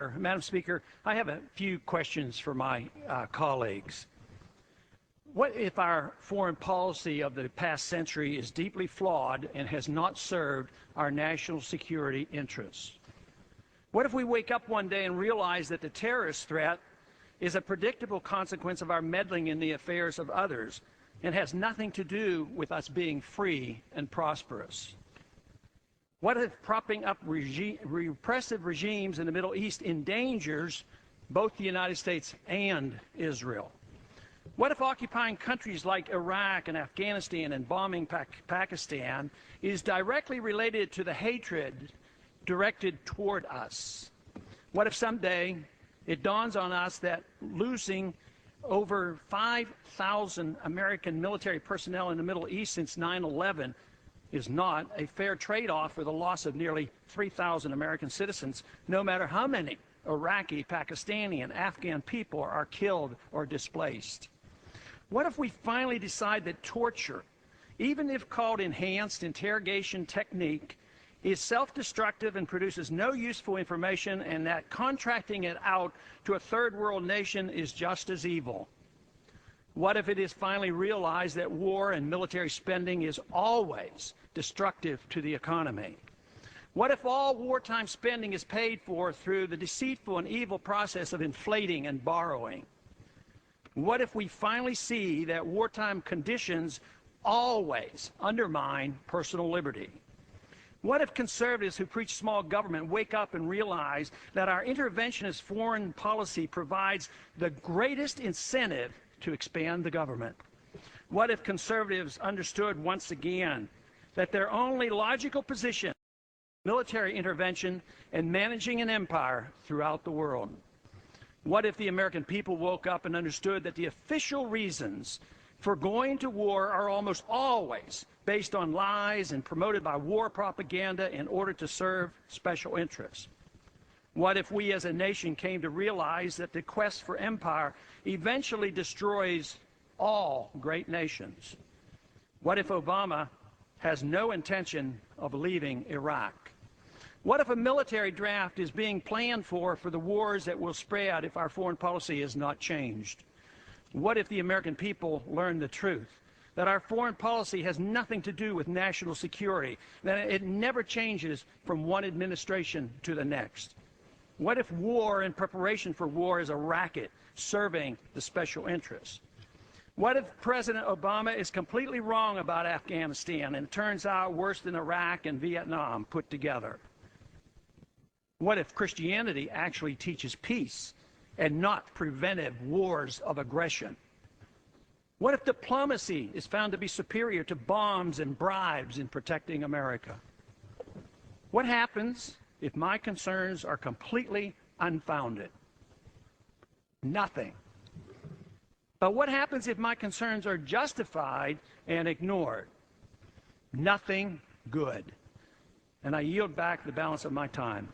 Madam Speaker, I have a few questions for my colleagues. What if our foreign policy of the past century is deeply flawed and has not served our national security interests? What if we wake up one day and realize that the terrorist threat is a predictable consequence of our meddling in the affairs of others and has nothing to do with us being free and prosperous? What if propping up repressive regimes in the Middle East endangers both the United States and Israel? What if occupying countries like Iraq and Afghanistan and bombing Pakistan is directly related to the hatred directed toward us? What if someday it dawns on us that losing over 5,000 American military personnel in the Middle East since 9/11 is not a fair trade-off for the loss of nearly 3,000 American citizens, no matter how many Iraqi, Pakistani, and Afghan people are killed or displaced? What if we finally decide that torture, even if called enhanced interrogation technique, is self-destructive and produces no useful information, and that contracting it out to a third world nation is just as evil? What if it is finally realized that war and military spending is always destructive to the economy? What if all wartime spending is paid for through the deceitful and evil process of inflating and borrowing? What if we finally see that wartime conditions always undermine personal liberty? What if conservatives who preach small government wake up and realize that our interventionist foreign policy provides the greatest incentive to expand the government? What if conservatives understood once again that their only logical position is military intervention and managing an empire throughout the world? What if the American people woke up and understood that the official reasons for going to war are almost always based on lies and promoted by war propaganda in order to serve special interests? What if we as a nation came to realize that the quest for empire eventually destroys all great nations? What if Obama has no intention of leaving Iraq? What if a military draft is being planned for the wars that will spread if our foreign policy is not changed? What if the American people learn the truth, that our foreign policy has nothing to do with national security, that it never changes from one administration to the next? What if war and preparation for war is a racket serving the special interests? What if President Obama is completely wrong about Afghanistan and it turns out worse than Iraq and Vietnam put together? What if Christianity actually teaches peace and not preventive wars of aggression? What if diplomacy is found to be superior to bombs and bribes in protecting America? What happens if my concerns are completely unfounded? Nothing. But what happens if my concerns are justified and ignored? Nothing good. And I yield back the balance of my time.